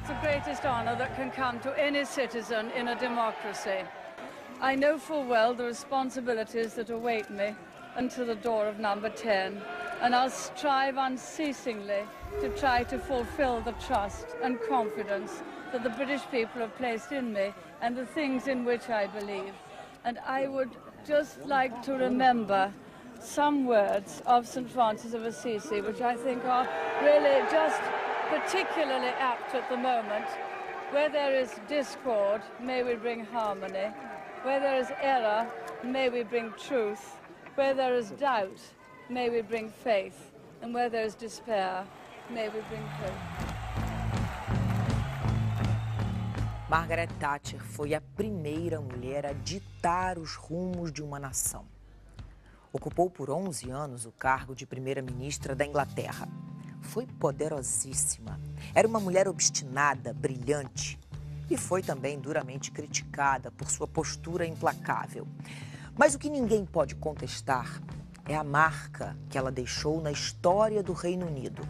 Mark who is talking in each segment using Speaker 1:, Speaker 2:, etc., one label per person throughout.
Speaker 1: the greatest honor that can come to any citizen in a democracy. I know full well the responsibilities that await me until the door of number 10, and I'll strive unceasingly to try to fulfill the trust and confidence that the British people have placed in me and the things in which I believe. And I would just like to remember some words of St. Francis of Assisi, which I think are really just particularly apt at the moment. Where there is discord, may we bring harmony. Where there is error, may we bring truth. Where there is doubt, may we bring faith. And where there is despair, may we bring hope.
Speaker 2: Margaret Thatcher foi a primeira mulher a ditar os rumos de uma nação. Ocupou por 11 anos o cargo de primeira-ministra da Inglaterra. Foi poderosíssima. Era uma mulher obstinada, brilhante. E foi também duramente criticada por sua postura implacável. Mas o que ninguém pode contestar é a marca que ela deixou na história do Reino Unido.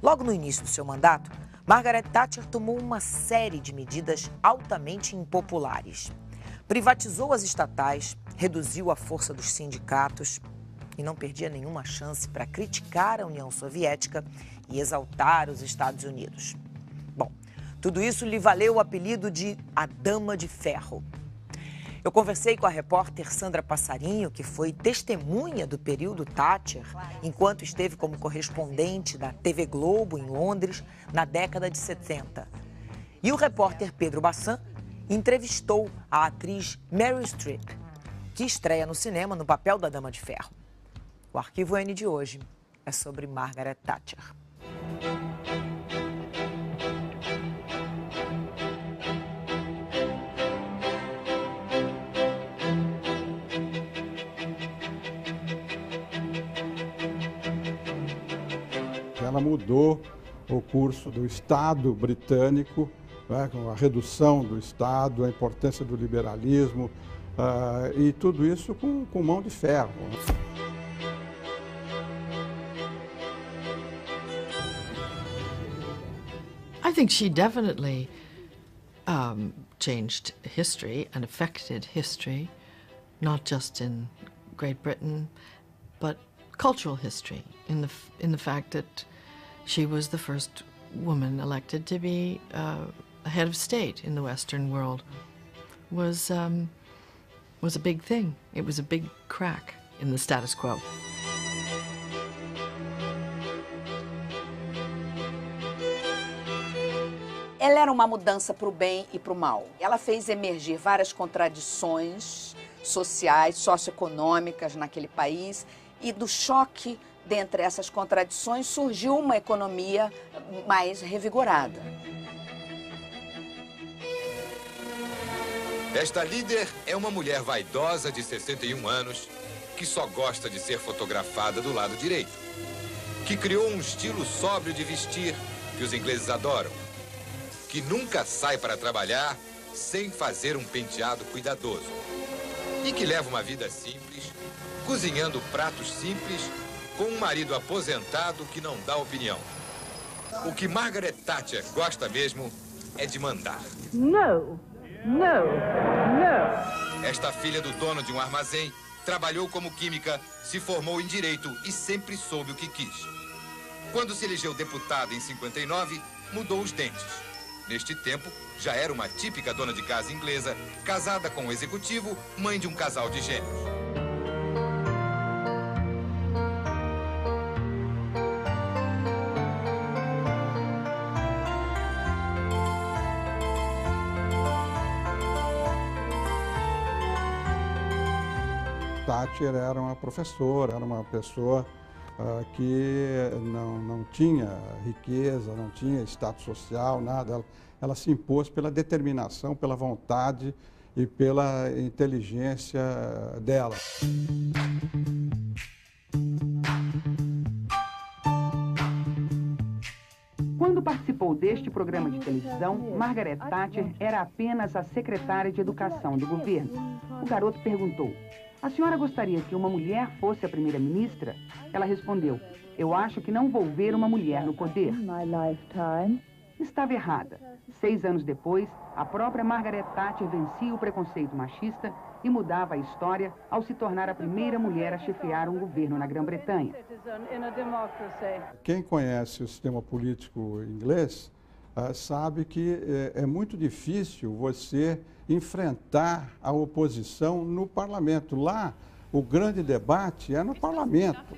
Speaker 2: Logo no início do seu mandato, Margaret Thatcher tomou uma série de medidas altamente impopulares. Privatizou as estatais, reduziu a força dos sindicatos e não perdia nenhuma chance para criticar a União Soviética e exaltar os Estados Unidos. Bom, tudo isso lhe valeu o apelido de a Dama de Ferro. Eu conversei com a repórter Sandra Passarinho, que foi testemunha do período Thatcher, enquanto esteve como correspondente da TV Globo em Londres na década de 70. E o repórter Pedro Bassan entrevistou a atriz Meryl Streep, que estreia no cinema no papel da Dama de Ferro. O Arquivo N de hoje é sobre Margaret Thatcher.
Speaker 3: Ela mudou o curso do Estado britânico, né, com a redução do Estado, a importância do liberalismo, e tudo isso com mão de ferro.
Speaker 4: I think she definitely changed history and affected history, not just in Great Britain, but cultural history in the fact that she was the first woman elected to be a head of state in the Western world. Was a big thing. It was a big crack in the status quo.
Speaker 5: Ela era uma mudança para o bem e para o mal. Ela fez emergir várias contradições sociais, socioeconômicas naquele país, e do choque dentre essas contradições surgiu uma economia mais revigorada.
Speaker 6: Esta líder é uma mulher vaidosa de 61 anos que só gosta de ser fotografada do lado direito, que criou um estilo sóbrio de vestir que os ingleses adoram, que nunca sai para trabalhar sem fazer um penteado cuidadoso e que leva uma vida simples, cozinhando pratos simples com um marido aposentado que não dá opinião. O que Margaret Thatcher gosta mesmo é de mandar.
Speaker 1: No, no, no.
Speaker 6: Esta filha do dono de um armazém trabalhou como química, se formou em direito e sempre soube o que quis. Quando se elegeu deputada em 59, mudou os dentes. Neste tempo, já era uma típica dona de casa inglesa, casada com um executivo, mãe de um casal de gêmeos.
Speaker 3: Thatcher era uma professora, era uma pessoa que não tinha riqueza, não tinha status social, nada. Ela se impôs pela determinação, pela vontade e pela inteligência dela.
Speaker 7: Quando participou deste programa de televisão, Margaret Thatcher era apenas a secretária de Educação do governo. O garoto perguntou: "A senhora gostaria que uma mulher fosse a primeira-ministra?" Ela respondeu: "Eu acho que não vou ver uma mulher no poder." estava errada. 6 anos depois, a própria Margaret Thatcher vencia o preconceito machista e mudava a história ao se tornar a primeira mulher a chefiar um governo na Grã-Bretanha.
Speaker 3: Quem conhece o sistema político inglês sabe que é muito difícil você enfrentar a oposição no parlamento. Lá, o grande debate é no parlamento.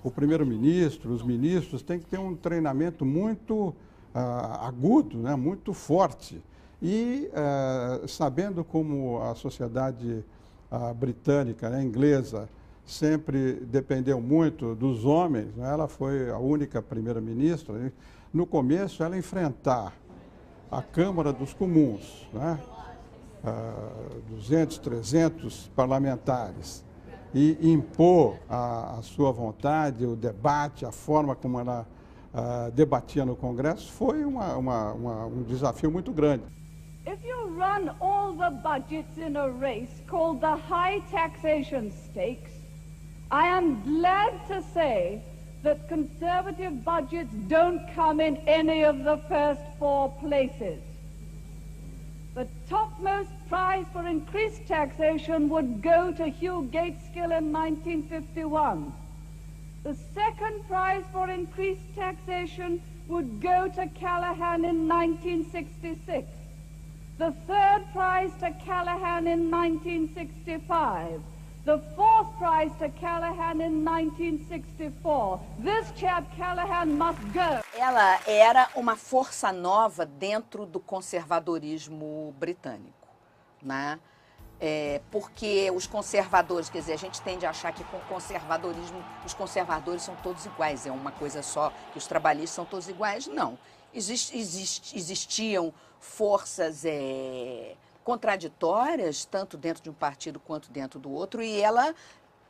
Speaker 3: O primeiro-ministro, os ministros têm que ter um treinamento muito agudo, né, muito forte. E sabendo como a sociedade britânica, né, inglesa, sempre dependeu muito dos homens, né, ela foi a única primeira-ministra, né, no começo ela enfrentar a Câmara dos Comuns, né, 200, 300 parlamentares, e impor a sua vontade, o debate, a forma como ela debatia no Congresso, foi um desafio muito grande.
Speaker 1: If you run all the budgets in a race called the high taxation stakes, I am glad to say that Conservative budgets don't come in any of the first 4 places. The topmost prize for increased taxation would go to Hugh Gateskill in 1951. The second prize for increased taxation would go to Callaghan in 1966. The third prize to Callaghan in 1965. The fourth prize to Callaghan in 1964. This chap Callaghan must go.
Speaker 5: Ela era uma força nova dentro do conservadorismo britânico, né? Porque os conservadores, quer dizer, a gente tende a achar que com o conservadorismo os conservadores são todos iguais, é uma coisa só, que os trabalhistas são todos iguais. Não. Existiam forças contraditórias, tanto dentro de um partido quanto dentro do outro, e ela,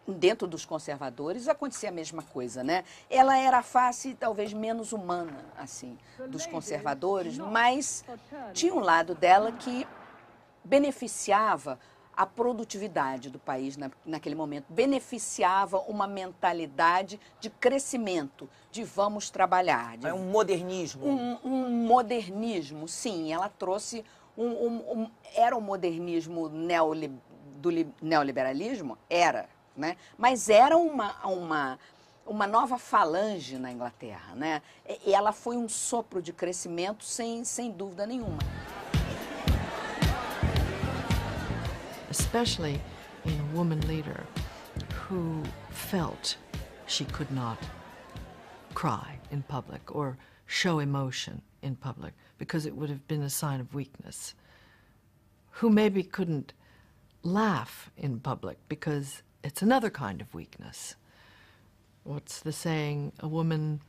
Speaker 5: dentro dos conservadores, acontecia a mesma coisa, né? Ela era a face, talvez, menos humana, assim, dos conservadores, mas tinha um lado dela que beneficiava a produtividade do país naquele momento, beneficiava uma mentalidade de crescimento, de vamos trabalhar.
Speaker 2: É um modernismo.
Speaker 5: Um modernismo, sim. Ela trouxe era o modernismo do neoliberalismo? Era, né? Mas era uma nova falange na Inglaterra, né? E ela foi um sopro de crescimento sem dúvida nenhuma.
Speaker 4: Especially in a woman leader who felt she could not cry in public or show emotion in public because it would have been a sign of weakness, who maybe couldn't laugh in public because it's another kind of weakness. What's the saying? A woman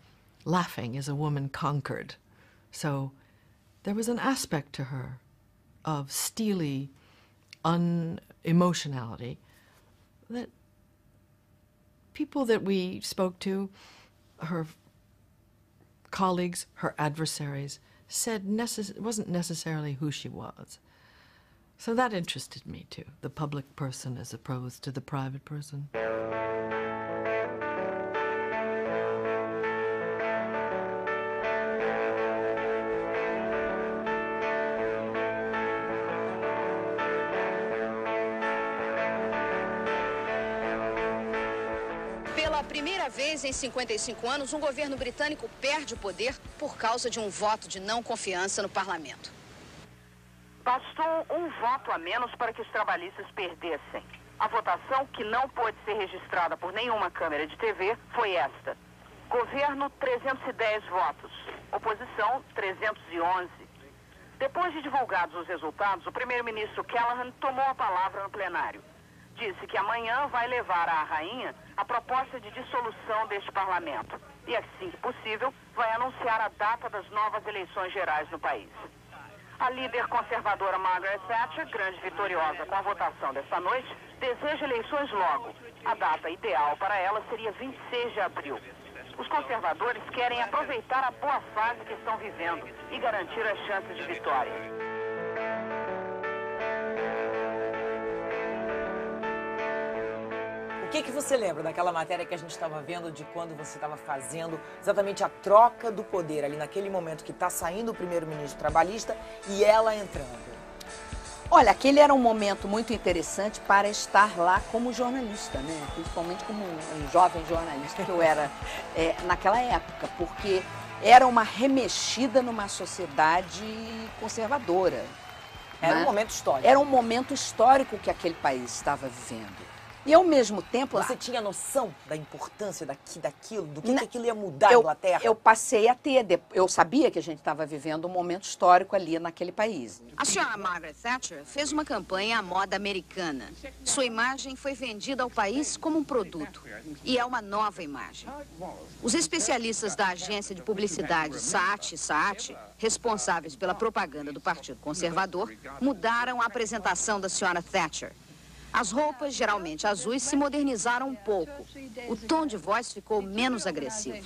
Speaker 4: laughing is a woman conquered. So there was an aspect to her of steely unemotionality that people that we spoke to, her colleagues, her adversaries, said wasn't necessarily who she was. So that interested me too, the public person as opposed to the private person.
Speaker 8: Pela primeira vez em 55 anos, um governo britânico perde o poder por causa de um voto de não confiança no parlamento.
Speaker 7: Bastou um voto a menos para que os trabalhistas perdessem. A votação, que não pôde ser registrada por nenhuma câmera de TV, foi esta. Governo, 310 votos. Oposição, 311. Depois de divulgados os resultados, o primeiro-ministro Callaghan tomou a palavra no plenário. Disse que amanhã vai levar à rainha a proposta de dissolução deste parlamento. E, assim que possível, vai anunciar a data das novas eleições gerais no país. A líder conservadora Margaret Thatcher, grande vitoriosa com a votação desta noite, deseja eleições logo. A data ideal para ela seria 26 de abril. Os conservadores querem aproveitar a boa fase que estão vivendo e garantir as chances de vitória.
Speaker 2: O que você lembra daquela matéria que a gente estava vendo de quando você estava fazendo exatamente a troca do poder ali naquele momento que está saindo o primeiro-ministro trabalhista e ela entrando?
Speaker 5: Olha, aquele era um momento muito interessante para estar lá como jornalista, né? Principalmente como um jovem jornalista que eu era naquela época, porque era uma remexida numa sociedade conservadora.
Speaker 2: Era um momento histórico.
Speaker 5: Era um momento histórico que aquele país estava vivendo. E, ao mesmo tempo...
Speaker 2: Você tinha noção da importância daquilo? Do que aquilo ia mudar a Inglaterra?
Speaker 5: Eu passei a ter. Eu sabia que a gente estava vivendo um momento histórico ali naquele país.
Speaker 8: A senhora Margaret Thatcher fez uma campanha à moda americana. Sua imagem foi vendida ao país como um produto. E é uma nova imagem. Os especialistas da agência de publicidade Saatchi, responsáveis pela propaganda do Partido Conservador, mudaram a apresentação da senhora Thatcher. As roupas, geralmente azuis, se modernizaram um pouco. O tom de voz ficou menos agressivo.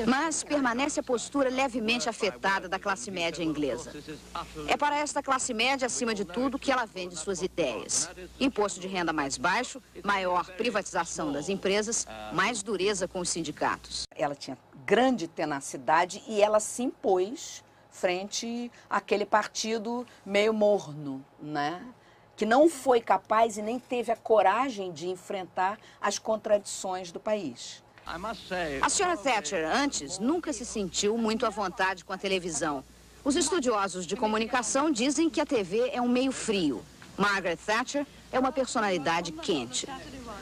Speaker 8: Mas permanece a postura levemente afetada da classe média inglesa. É para esta classe média, acima de tudo, que ela vende suas ideias. Imposto de renda mais baixo, maior privatização das empresas, mais dureza com os sindicatos.
Speaker 5: Ela tinha grande tenacidade e ela se impôs frente àquele partido meio morno, né? Que não foi capaz e nem teve a coragem de enfrentar as contradições do país.
Speaker 8: A senhora Thatcher, antes, nunca se sentiu muito à vontade com a televisão. Os estudiosos de comunicação dizem que a TV é um meio frio. Margaret Thatcher é uma personalidade quente.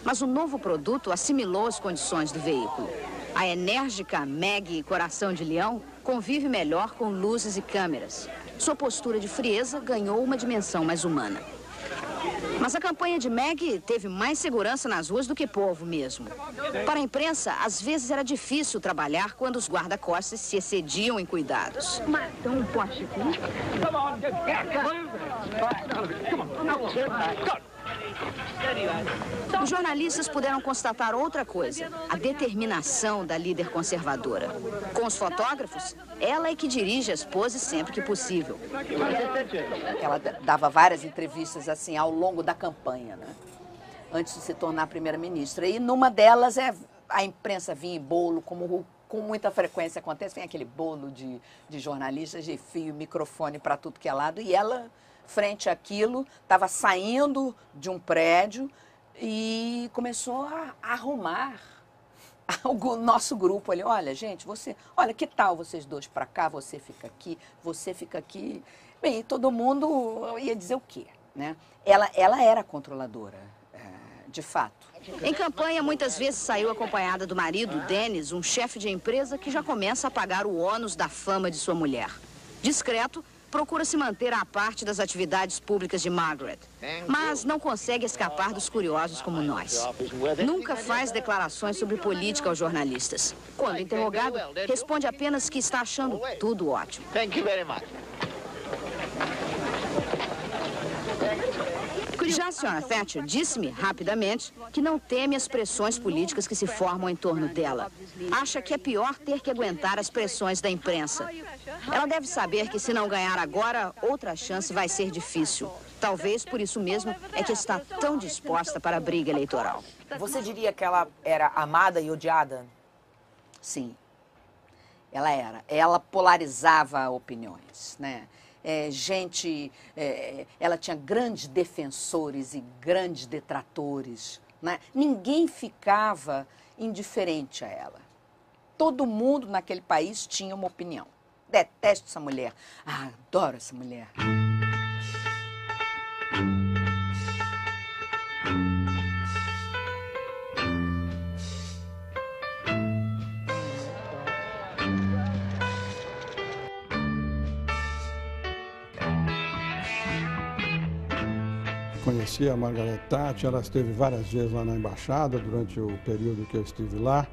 Speaker 8: Mas o novo produto assimilou as condições do veículo. A enérgica Maggie Coração de Leão convive melhor com luzes e câmeras. Sua postura de frieza ganhou uma dimensão mais humana. Mas a campanha de Maggie teve mais segurança nas ruas do que povo mesmo. Para a imprensa, às vezes era difícil trabalhar quando os guarda-costas se excediam em cuidados. Os jornalistas puderam constatar outra coisa, a determinação da líder conservadora. Com os fotógrafos, ela é que dirige as poses sempre que possível.
Speaker 5: Ela dava várias entrevistas assim ao longo da campanha, né? Antes de se tornar primeira-ministra. E numa delas a imprensa vinha em bolo, como com muita frequência acontece, vem aquele bolo de jornalistas, de fio, microfone para tudo que é lado, e ela, frente àquilo, estava saindo de um prédio e começou a arrumar o nosso grupo ali. Olha, gente, olha, que tal vocês dois para cá, você fica aqui. Bem, todo mundo ia dizer o quê, né? Ela era controladora, de fato.
Speaker 8: Em campanha, muitas vezes saiu acompanhada do marido, Dennis, um chefe de empresa que já começa a pagar o ônus da fama de sua mulher. Discreto, procura se manter à parte das atividades públicas de Margaret, mas não consegue escapar dos curiosos como nós. Nunca faz declarações sobre política aos jornalistas. Quando interrogado, responde apenas que está achando tudo ótimo. Já a senhora Thatcher disse-me, rapidamente, que não teme as pressões políticas que se formam em torno dela. Acha que é pior ter que aguentar as pressões da imprensa. Ela deve saber que, se não ganhar agora, outra chance vai ser difícil. Talvez por isso mesmo é que está tão disposta para a briga eleitoral.
Speaker 2: Você diria que ela era amada e odiada?
Speaker 5: Sim, ela era. Ela polarizava opiniões, né? Ela tinha grandes defensores e grandes detratores, né? Ninguém ficava indiferente a ela. Todo mundo naquele país tinha uma opinião. Detesto essa mulher. Ah, adoro essa mulher.
Speaker 3: Conheci a Margaret Thatcher, ela esteve várias vezes lá na embaixada durante o período que eu estive lá.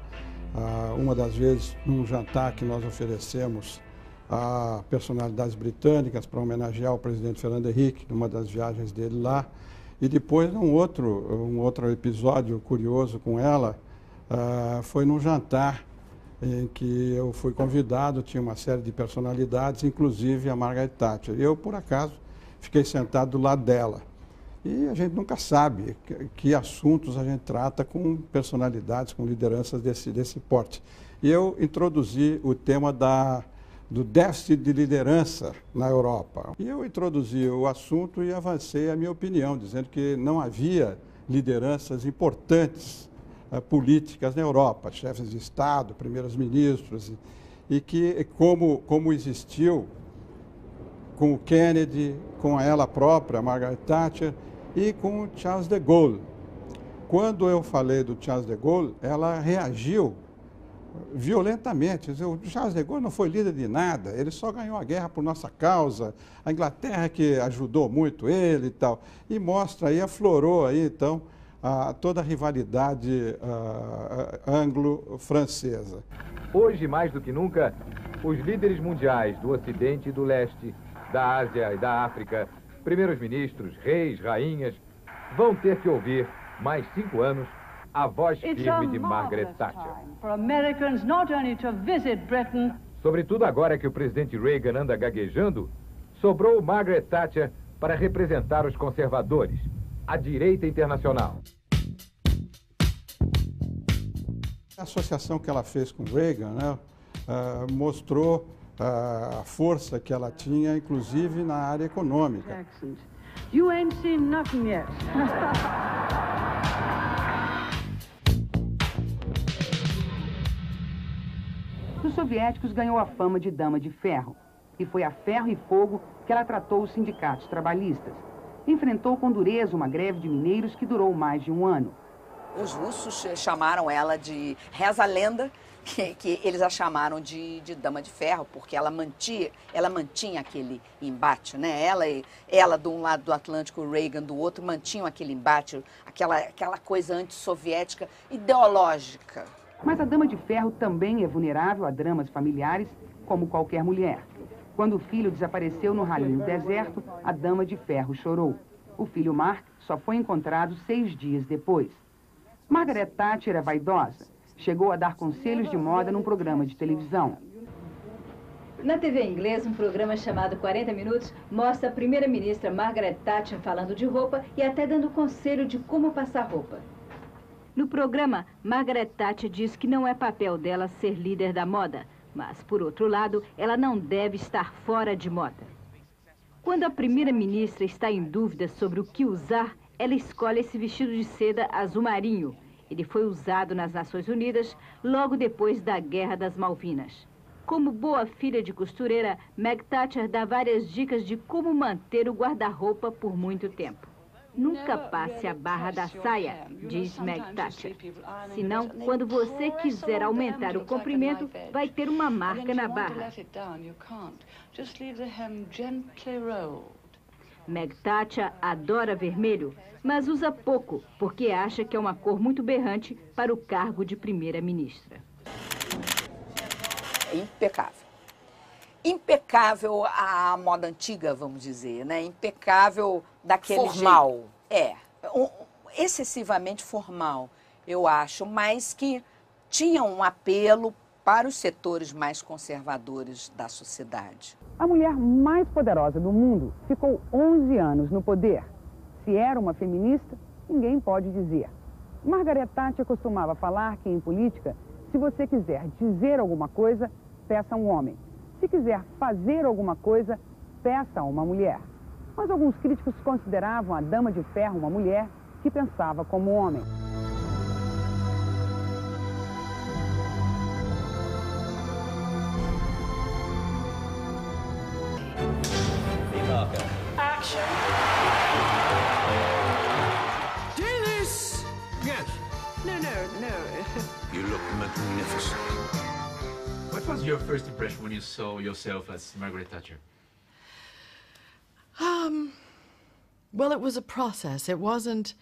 Speaker 3: Uma das vezes, num jantar que nós oferecemos a personalidades britânicas para homenagear o presidente Fernando Henrique, numa das viagens dele lá. E depois, um outro episódio curioso com ela, foi num jantar em que eu fui convidado, tinha uma série de personalidades, inclusive a Margaret Thatcher. Eu, por acaso, fiquei sentado do lado dela. E a gente nunca sabe que assuntos a gente trata com personalidades, com lideranças desse porte. E eu introduzi o tema do déficit de liderança na Europa. E eu introduzi o assunto e avancei a minha opinião, dizendo que não havia lideranças importantes políticas na Europa, chefes de Estado, primeiros ministros, e que como existiu com o Kennedy, com ela própria, Margaret Thatcher, e com o Charles de Gaulle. Quando eu falei do Charles de Gaulle, ela reagiu violentamente. O Charles de Gaulle não foi líder de nada, ele só ganhou a guerra por nossa causa, a Inglaterra que ajudou muito ele e tal. E mostra aí, aflorou aí então toda a rivalidade anglo-francesa.
Speaker 6: Hoje, mais do que nunca, os líderes mundiais do Ocidente e do Leste, da Ásia e da África, primeiros ministros, reis, rainhas, vão ter que ouvir, mais 5 anos, a voz firme de Margaret Thatcher. Sobretudo agora que o presidente Reagan anda gaguejando, sobrou Margaret Thatcher para representar os conservadores, a direita internacional.
Speaker 3: A associação que ela fez com Reagan, né, mostrou a força que ela tinha, inclusive na área econômica.
Speaker 9: You ain't seen nothing yet. Dos soviéticos ganhou a fama de dama de ferro. E foi a ferro e fogo que ela tratou os sindicatos trabalhistas. Enfrentou com dureza uma greve de mineiros que durou mais de 1 ano.
Speaker 5: Os russos chamaram ela de reza a lenda, que eles a chamaram de dama de ferro, porque ela mantinha aquele embate, né? Ela de um lado do Atlântico, Reagan do outro, mantinham aquele embate, aquela coisa antissoviética ideológica.
Speaker 9: Mas a dama de ferro também é vulnerável a dramas familiares, como qualquer mulher. Quando o filho desapareceu no rally no deserto, a dama de ferro chorou. O filho Mark só foi encontrado 6 dias depois. Margaret Thatcher é vaidosa. Chegou a dar conselhos de moda num programa de televisão.
Speaker 10: Na TV inglesa, um programa chamado 40 Minutos mostra a primeira-ministra Margaret Thatcher falando de roupa e até dando conselho de como passar roupa. No programa, Margaret Thatcher diz que não é papel dela ser líder da moda, mas, por outro lado, ela não deve estar fora de moda. Quando a primeira-ministra está em dúvida sobre o que usar, ela escolhe esse vestido de seda azul marinho. Ele foi usado nas Nações Unidas logo depois da Guerra das Malvinas. Como boa filha de costureira, Meg Thatcher dá várias dicas de como manter o guarda-roupa por muito tempo. Nunca passe a barra da saia, diz Meg Thatcher. Senão, quando você quiser aumentar o comprimento, vai ter uma marca na barra. Meg Thatcher adora vermelho, mas usa pouco, porque acha que é uma cor muito berrante para o cargo de primeira-ministra.
Speaker 5: Impecável. Impecável a moda antiga, vamos dizer, né? Impecável daquele
Speaker 2: formal.
Speaker 5: jeito. Excessivamente formal, eu acho, mas que tinha um apelo para os setores mais conservadores da sociedade.
Speaker 9: A mulher mais poderosa do mundo ficou 11 anos no poder. Se era uma feminista, ninguém pode dizer. Margaret Thatcher costumava falar que, em política, se você quiser dizer alguma coisa, peça a um homem. Se quiser fazer alguma coisa, peça a uma mulher. Mas alguns críticos consideravam a dama de ferro uma mulher que pensava como homem.
Speaker 11: Action. Dennis! Yes. No.
Speaker 12: You look magnificent.
Speaker 13: What was your first impression when you saw yourself as Margaret Thatcher?
Speaker 4: Well, it was a process. It wasn't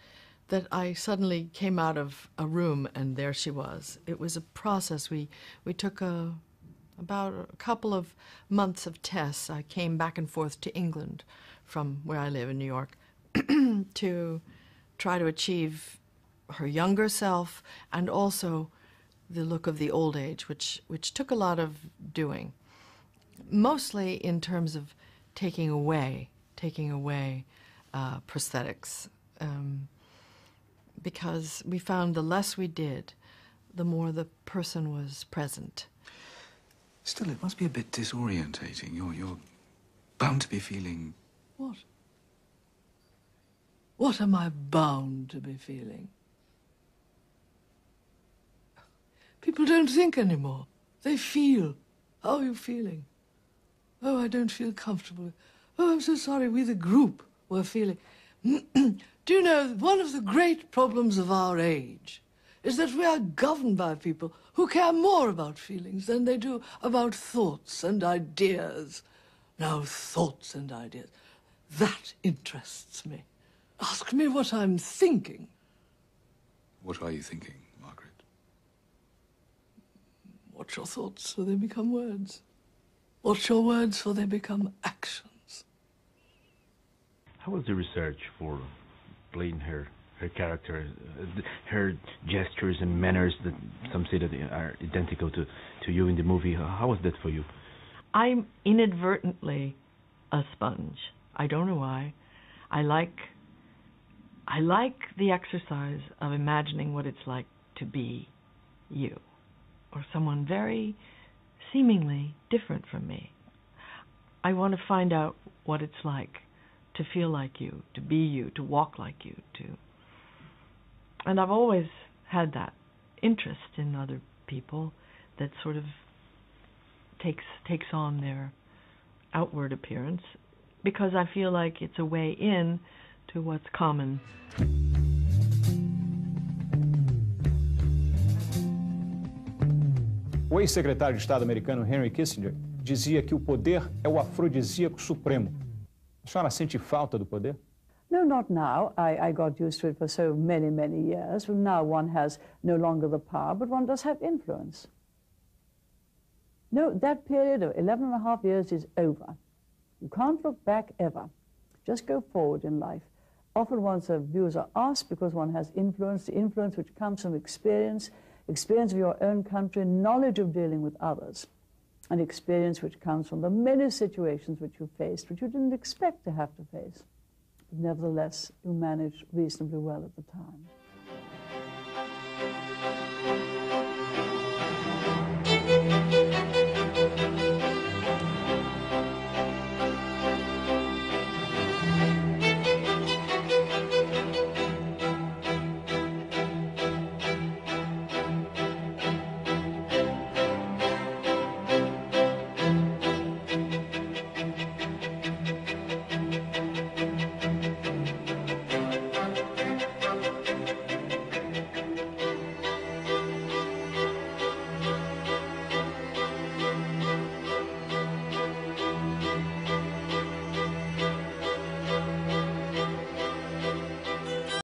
Speaker 4: that I suddenly came out of a room and there she was. It was a process. We took about a couple of months of tests. I came back and forth to England from where I live in New York to try to achieve her younger self and also the look of the old age, which took a lot of doing. Mostly in terms of taking away prosthetics because we found the less we did, the more the person was present.
Speaker 12: Still, it must be a bit disorientating. You're bound to be feeling...
Speaker 11: What? What am I bound to be feeling? People don't think anymore. They feel. How are you feeling? Oh, I don't feel comfortable. Oh, I'm so sorry. We, the group, were feeling. Do you know, one of the great problems of our age is that we are governed by people who care more about feelings than they do about thoughts and ideas. Now, thoughts and ideas, that interests me. Ask me what I'm thinking.
Speaker 12: What are you thinking, Margaret?
Speaker 11: Watch your thoughts so they become words. Watch your words so they become actions.
Speaker 14: How was the research for playing her character, her gestures and manners that some say that are identical to you in the movie? How was that for you?
Speaker 4: I'm inadvertently a sponge. I don't know why. I like the exercise of imagining what it's like to be you, or someone very seemingly different from me. I want to find out what it's like to feel like you, to be you, to walk like you, and I've always had that interest in other people that sort of takes on their outward appearance, because I feel like it's a way in to what's common.
Speaker 15: O ex-secretário de Estado americano Henry Kissinger dizia que o poder é o afrodisíaco supremo. A senhora sente falta do poder?
Speaker 16: No, not now. I got used to it for so many, many years. Now one has no longer the power, but one does have influence. No, that period of 11.5 years is over. You can't look back ever. Just go forward in life. Often one's views are asked because one has influence, the influence which comes from experience of your own country, knowledge of dealing with others, and experience which comes from the many situations which you faced, which you didn't expect to have to face. But nevertheless, you managed reasonably well at the time.